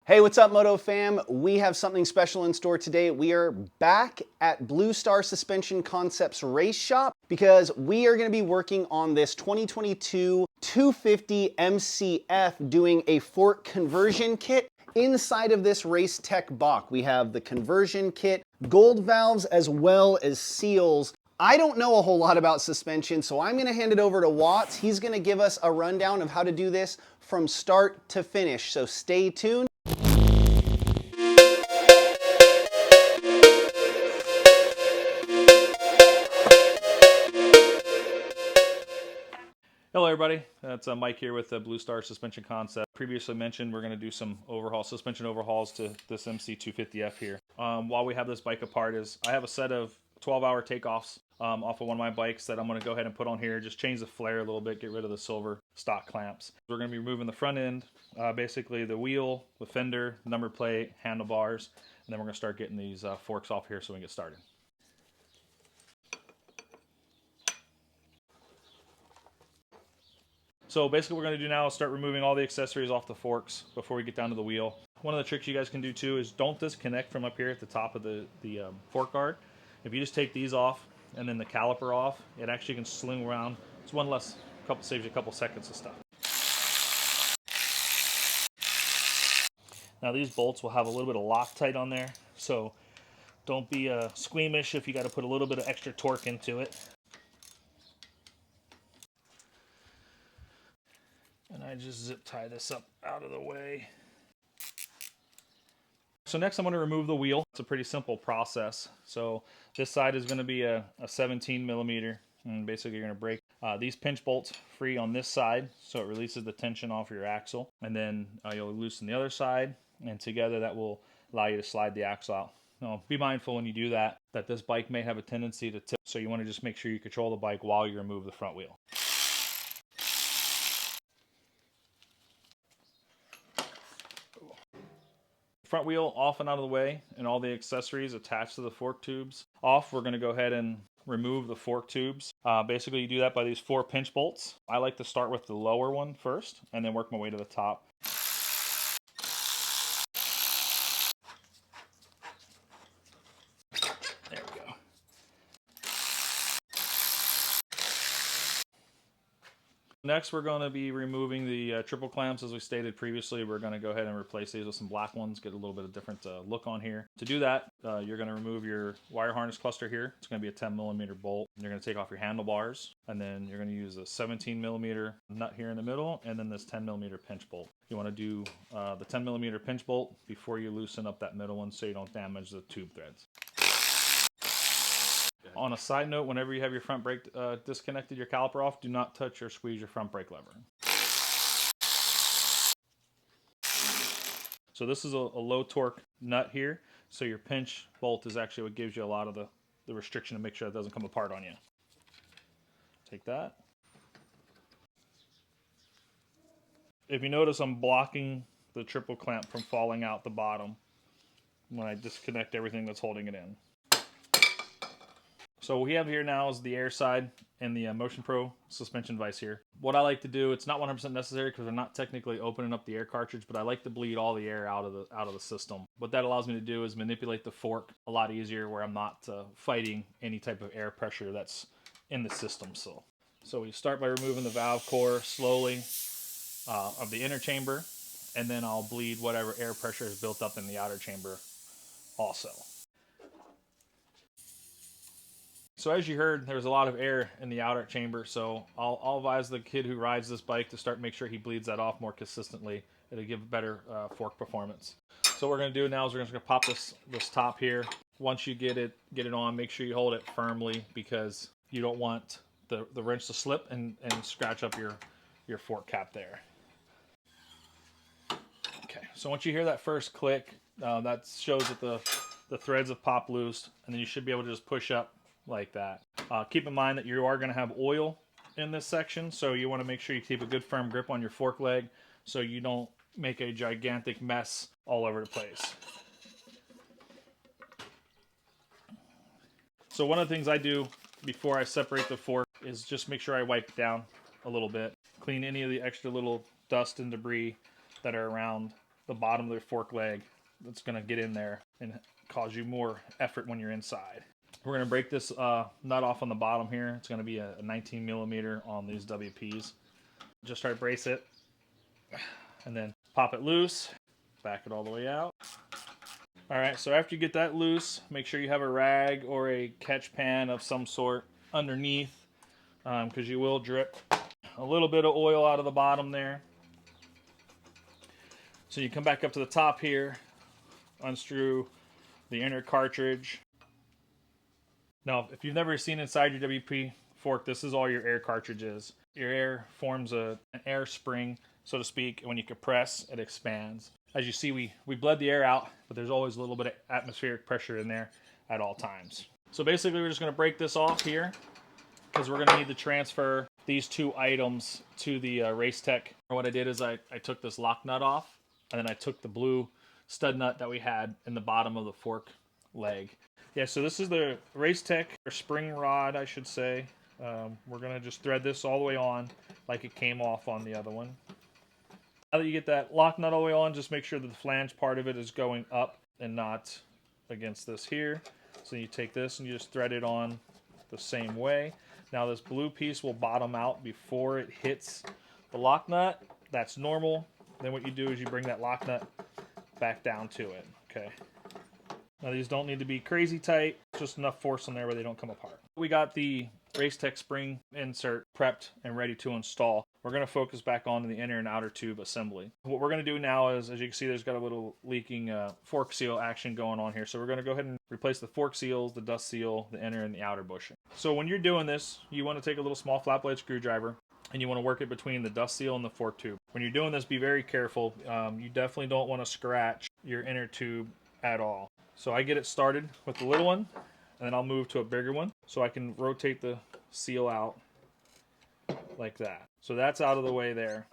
Hey, what's up, MotoFam? We have something special in store today. We are back at Blue Star Suspension Concepts Race Shop because we are going to be working on this 2022 250 MCF doing a fork conversion kit. Inside of this Race Tech box, we have the conversion kit, gold valves, as well as seals. I don't know a whole lot about suspension, so I'm gonna hand it over to Watts. He's gonna give us a rundown of how to do this from start to finish, so stay tuned. Hello everybody, that's Mike here with Blue Star Suspension Concept. Previously mentioned we're going to do some suspension overhauls to this MC250F here. While we have this bike apart, I have a set of 12-hour takeoffs off of one of my bikes that I'm going to go ahead and put on here. Just change the flare a little bit, get rid of the silver stock clamps. We're going to be removing the front end, basically the wheel, the fender, number plate, handlebars, and then we're going to start getting these forks off here so we can get started. So basically what we're going to do now is start removing all the accessories off the forks before we get down to the wheel. One of the tricks you guys can do too is don't disconnect from up here at the top of the fork guard. If you just take these off and then the caliper off, it actually can sling around. It's one less, saves you a couple seconds of stuff. Now these bolts will have a little bit of Loctite on there, so don't be squeamish if you got to put a little bit of extra torque into it. And I just zip tie this up out of the way. So next I'm going to remove the wheel. It's a pretty simple process. So this side is going to be a 17 millimeter, and basically you're going to break these pinch bolts free on this side, so it releases the tension off your axle, and then you'll loosen the other side, and together that will allow you to slide the axle out. Now be mindful when you do that this bike may have a tendency to tip, so you want to just make sure you control the bike while you remove the front wheel. Front wheel off and out of the way, and all the accessories attached to the fork tubes off. We're going to go ahead and remove the fork tubes. Basically you do that by these 4 pinch bolts. I like to start with the lower one first and then work my way to the top. There we go. Next, we're going to be removing the triple clamps. As we stated previously, we're going to go ahead and replace these with some black ones, get a little bit of different look on here. To do that, you're going to remove your wire harness cluster here. It's going to be a 10 millimeter bolt. You're going to take off your handlebars, and then you're going to use a 17 millimeter nut here in the middle, and then this 10 millimeter pinch bolt. You want to do the 10 millimeter pinch bolt before you loosen up that middle one so you don't damage the tube threads. On a side note, whenever you have your front brake disconnected, your caliper off, do not touch or squeeze your front brake lever. So this is a low torque nut here, so your pinch bolt is actually what gives you a lot of the restriction to make sure it doesn't come apart on you. Take that. If you notice, I'm blocking the triple clamp from falling out the bottom when I disconnect everything that's holding it in. So what we have here now is the air side and the Motion Pro suspension vise here. What I like to do, it's not 100% necessary because I'm not technically opening up the air cartridge, but I like to bleed all the air out of the system. What that allows me to do is manipulate the fork a lot easier, where I'm not fighting any type of air pressure that's in the system. So we start by removing the valve core slowly of the inner chamber, and then I'll bleed whatever air pressure is built up in the outer chamber also. So as you heard, there's a lot of air in the outer chamber, so I'll advise the kid who rides this bike to start make sure he bleeds that off more consistently. It'll give better fork performance. So what we're going to do now is we're going to pop this top here. Once you get it on, make sure you hold it firmly because you don't want the wrench to slip and scratch up your fork cap there. Okay, so once you hear that first click, that shows that the threads have popped loose, and then you should be able to just push up like that. Keep in mind that you are going to have oil in this section, so you want to make sure you keep a good firm grip on your fork leg so you don't make a gigantic mess all over the place. So one of the things I do before I separate the fork is just make sure I wipe it down a little bit, clean any of the extra little dust and debris that are around the bottom of the fork leg that's going to get in there and cause you more effort when you're inside. We're going to break this nut off on the bottom here. It's going to be a 19 millimeter on these WPs. Just try to brace it and then pop it loose, back it all the way out. All right, so after you get that loose, make sure you have a rag or a catch pan of some sort underneath, because you will drip a little bit of oil out of the bottom there. So you come back up to the top here, unscrew the inner cartridge. Now, if you've never seen inside your WP fork, this is all your air cartridges. Your air forms an air spring, so to speak, and when you compress, it expands. As you see, we bled the air out, but there's always a little bit of atmospheric pressure in there at all times. So basically, we're just going to break this off here because we're going to need to transfer these two items to the Race Tech. What I did is I took this lock nut off, and then I took the blue stud nut that we had in the bottom of the fork leg. Yeah, so this is the Race Tech spring rod, I should say. We're going to just thread this all the way on like it came off on the other one. Now that you get that lock nut all the way on, just make sure that the flange part of it is going up and not against this here. So you take this and you just thread it on the same way. Now this blue piece will bottom out before it hits the lock nut. That's normal. Then what you do is you bring that lock nut back down to it. Okay. Now these don't need to be crazy tight, just enough force on there where they don't come apart. We got the Race Tech spring insert prepped and ready to install. We're going to focus back on the inner and outer tube assembly. What we're going to do now is, as you can see, there's got a little leaking fork seal action going on here. So we're going to go ahead and replace the fork seals, the dust seal, the inner and the outer bushing. So when you're doing this, you want to take a little small flat blade screwdriver and you want to work it between the dust seal and the fork tube. When you're doing this, be very careful. You definitely don't want to scratch your inner tube at all. So I get it started with the little one, and then I'll move to a bigger one so I can rotate the seal out like that. So that's out of the way there.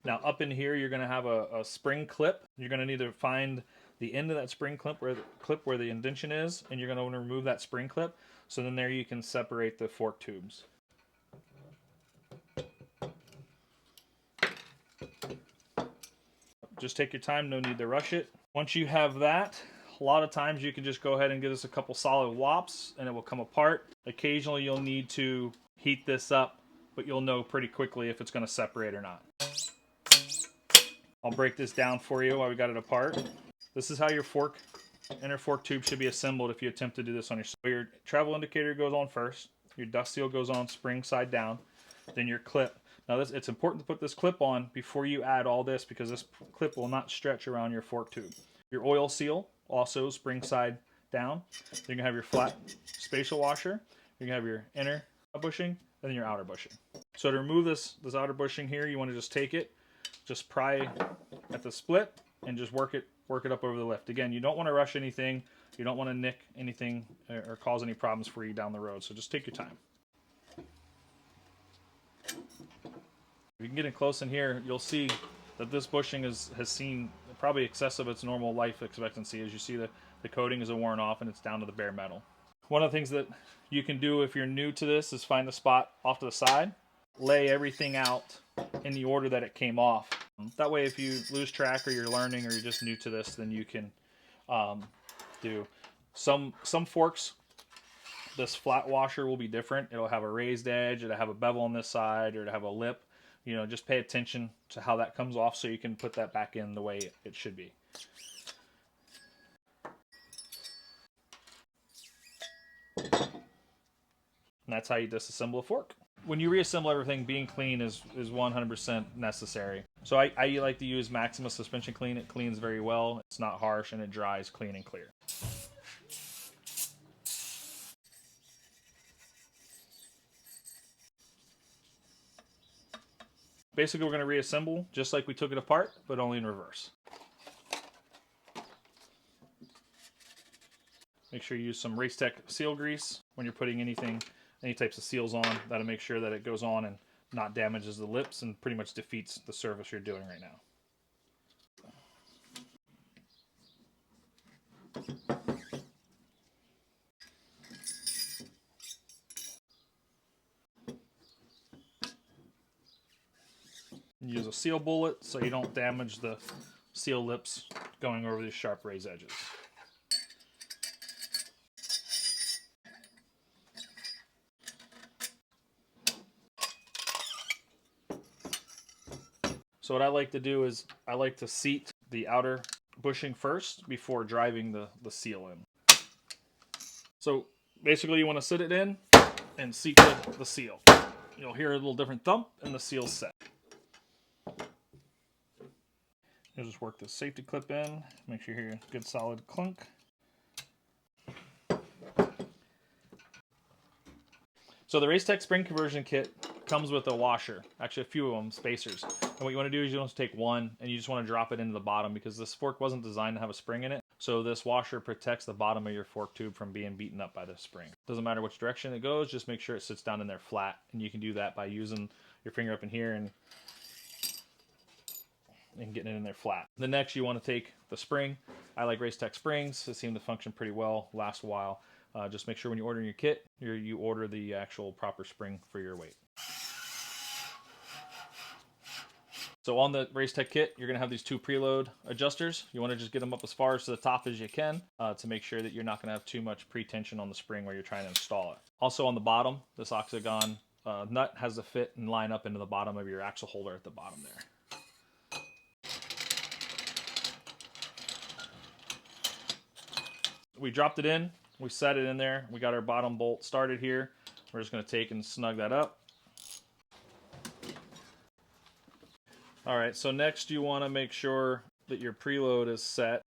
Now up in here, you're going to have a spring clip. You're going to need to find the end of that spring clip where the indentation is, and you're going to want to remove that spring clip. So then there you can separate the fork tubes. Just take your time, no need to rush it. Once you have that, a lot of times you can just go ahead and give us a couple solid whops and it will come apart. Occasionally you'll need to heat this up, but you'll know pretty quickly if it's going to separate or not. I'll break this down for you while we got it apart. This is how your inner fork tube should be assembled if you attempt to do this on your. So your travel indicator goes on first, your dust seal goes on spring side down, then your clip. Now it's important to put this clip on before you add all this because this clip will not stretch around your fork tube. Your oil seal, also spring side down. You're going to have your flat spatial washer. You're going to have your inner bushing and then your outer bushing. So to remove this outer bushing here, you want to just take it, just pry at the split and just work it up over the lift. Again, you don't want to rush anything. You don't want to nick anything or cause any problems for you down the road. So just take your time. If you can get in close in here, you'll see that this bushing has seen probably excess of its normal life expectancy. As you see, the coating is worn off and it's down to the bare metal. One of the things that you can do if you're new to this is find the spot off to the side, lay everything out in the order that it came off. That way if you lose track or you're learning or you're just new to this, then you can do some forks. This flat washer will be different. It'll have a raised edge, it'll have a bevel on this side, or it'll have a lip. You know, just pay attention to how that comes off so you can put that back in the way it should be. And that's how you disassemble a fork. When you reassemble everything, being clean is 100% necessary. So I like to use Maxima Suspension Clean. It cleans very well. It's not harsh and it dries clean and clear. Basically, we're going to reassemble just like we took it apart, but only in reverse. Make sure you use some Race Tech seal grease when you're putting any types of seals on. That'll make sure that it goes on and not damages the lips and pretty much defeats the service you're doing right now. Use a seal bullet so you don't damage the seal lips going over these sharp raised edges. So what I like to do is I like to seat the outer bushing first before driving the seal in. So basically you want to sit it in and seat the seal. You'll hear a little different thump and the seal's set. You'll just work the safety clip in, make sure you hear a good solid clunk. So the Racetech spring conversion kit comes with a washer, actually a few of them, spacers. And what you want to do is you want to take one and you just want to drop it into the bottom because this fork wasn't designed to have a spring in it. So this washer protects the bottom of your fork tube from being beaten up by the spring. Doesn't matter which direction it goes, just make sure it sits down in there flat. And you can do that by using your finger up in here and getting it in there flat. The next you want to take the spring. I like Racetech springs. They seem to function pretty well, last a while. Just make sure when you're ordering your kit, you order the actual proper spring for your weight. So on the Racetech kit, you're going to have these two preload adjusters. You want to just get them up as far as to the top as you can to make sure that you're not going to have too much pre-tension on the spring where you're trying to install it. Also on the bottom, this octagon nut has to fit and line up into the bottom of your axle holder at the bottom there. We dropped it in, we set it in there, we got our bottom bolt started here. We're just going to take and snug that up. Alright, so next you want to make sure that your preload is set.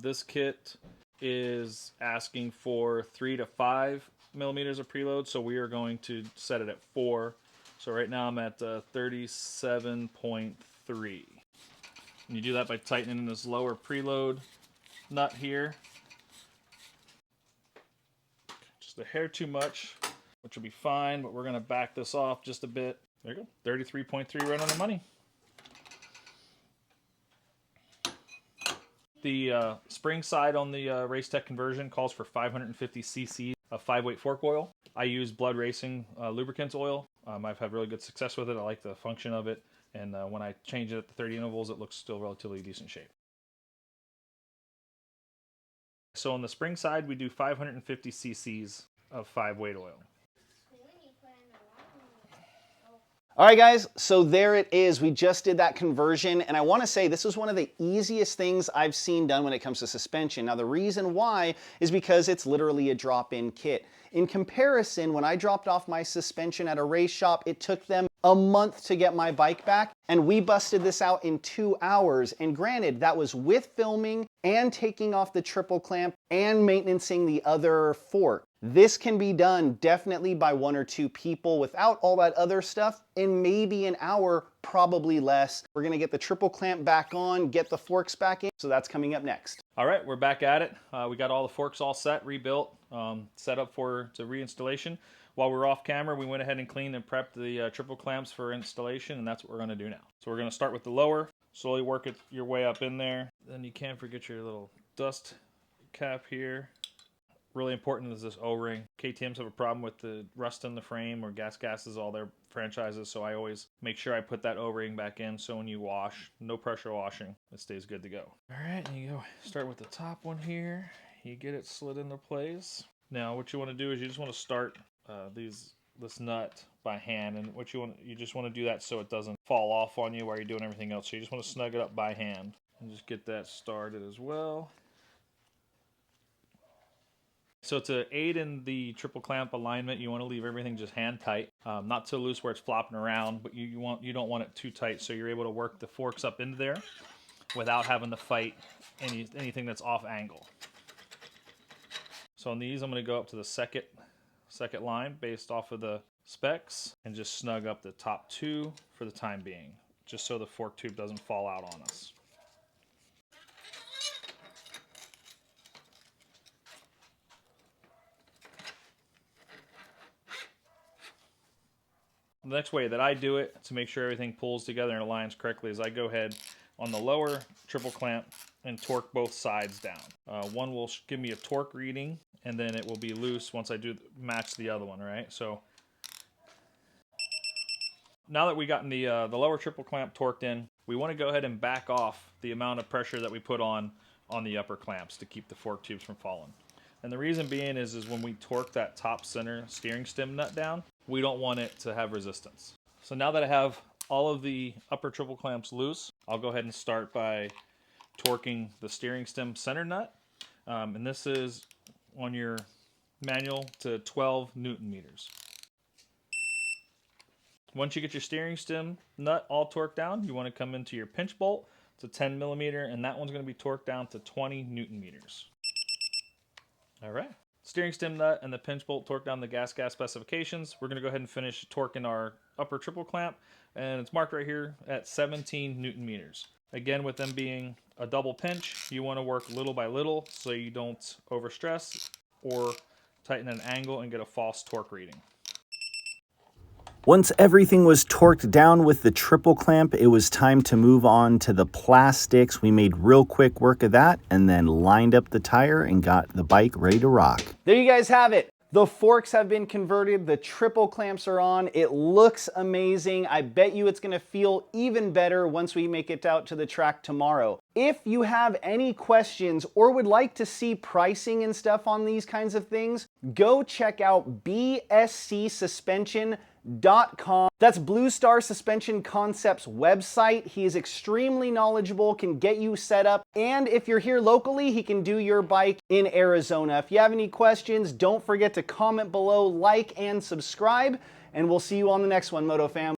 This kit is asking for 3 to 5 millimeters of preload, so we are going to set it at 4. So right now I'm at 37.3. And you do that by tightening this lower preload nut here. Just a hair too much, which will be fine, but we're going to back this off just a bit. There you go, 33.3 right on the money. The spring side on the Racetech conversion calls for 550 cc of 5-weight fork oil. I use Blood Racing lubricants oil. I've had really good success with it. I like the function of it, and when I change it at the 30 intervals, it looks still relatively decent shape. So on the spring side, we do 550 cc's of 5-weight oil. All right, guys, so there it is. We just did that conversion, and I want to say this is one of the easiest things I've seen done when it comes to suspension. Now, the reason why is because it's literally a drop-in kit. In comparison, when I dropped off my suspension at a race shop, it took them a month to get my bike back, and we busted this out in 2 hours. And granted, that was with filming and taking off the triple clamp and maintaining the other fork. This can be done definitely by 1 or 2 people without all that other stuff in maybe an hour, probably less. We're gonna get the triple clamp back on, get the forks back in, so that's coming up next. All right, we're back at it. We got all the forks all set, rebuilt, set up to reinstallation. While we're off camera, we went ahead and cleaned and prepped the triple clamps for installation, and that's what we're gonna do now. So we're gonna start with the lower, slowly work your way up in there. Then you can't forget your little dust cap here. Really important is this O-ring. KTMs have a problem with the rust in the frame, or GASGAS is all their franchises, so I always make sure I put that O-ring back in so when you wash, no pressure washing, it stays good to go. All right, and you go start with the top one here. You get it slid into place. Now what you want to do is you just want to start this nut by hand, and what you just want to do that so it doesn't fall off on you while you're doing everything else. So you just want to snug it up by hand and just get that started as well. So to aid in the triple clamp alignment, you want to leave everything just hand tight, not too loose where it's flopping around, but you don't want it too tight, so you're able to work the forks up into there without having to fight anything that's off angle. So on these, I'm going to go up to the second line based off of the specs and just snug up the top 2 for the time being, just so the fork tube doesn't fall out on us. The next way that I do it to make sure everything pulls together and aligns correctly is I go ahead on the lower triple clamp and torque both sides down. One will give me a torque reading, and then it will be loose once I do match the other one, right? So Now that we gotten the lower triple clamp torqued in, we want to go ahead and back off the amount of pressure that we put on the upper clamps to keep the fork tubes from falling. And the reason being is when we torque that top center steering stem nut down, we don't want it to have resistance. So now that I have all of the upper triple clamps loose, I'll go ahead and start by torquing the steering stem center nut. And this is on your manual to 12 Newton meters. Once you get your steering stem nut all torqued down, you want to come into your pinch bolt. It's a 10 millimeter, and that one's going to be torqued down to 20 Newton meters. All right. Steering stem nut and the pinch bolt torqued down the GASGAS specifications. We're going to go ahead and finish torquing our upper triple clamp, and it's marked right here at 17 Newton meters. Again, with them being a double pinch, you want to work little by little so you don't overstress or tighten an angle and get a false torque reading. Once everything was torqued down with the triple clamp, it was time to move on to the plastics. We made real quick work of that and then lined up the tire and got the bike ready to rock. There you guys have it. The forks have been converted, the triple clamps are on. It looks amazing. I bet you it's gonna feel even better once we make it out to the track tomorrow. If you have any questions or would like to see pricing and stuff on these kinds of things, go check out bscsuspension.com. That's Blue Star Suspension Concepts website. He is extremely knowledgeable, can get you set up, and if you're here locally, he can do your bike in Arizona. If you have any questions, don't forget to comment below, like, and subscribe, and we'll see you on the next one, MotoFam.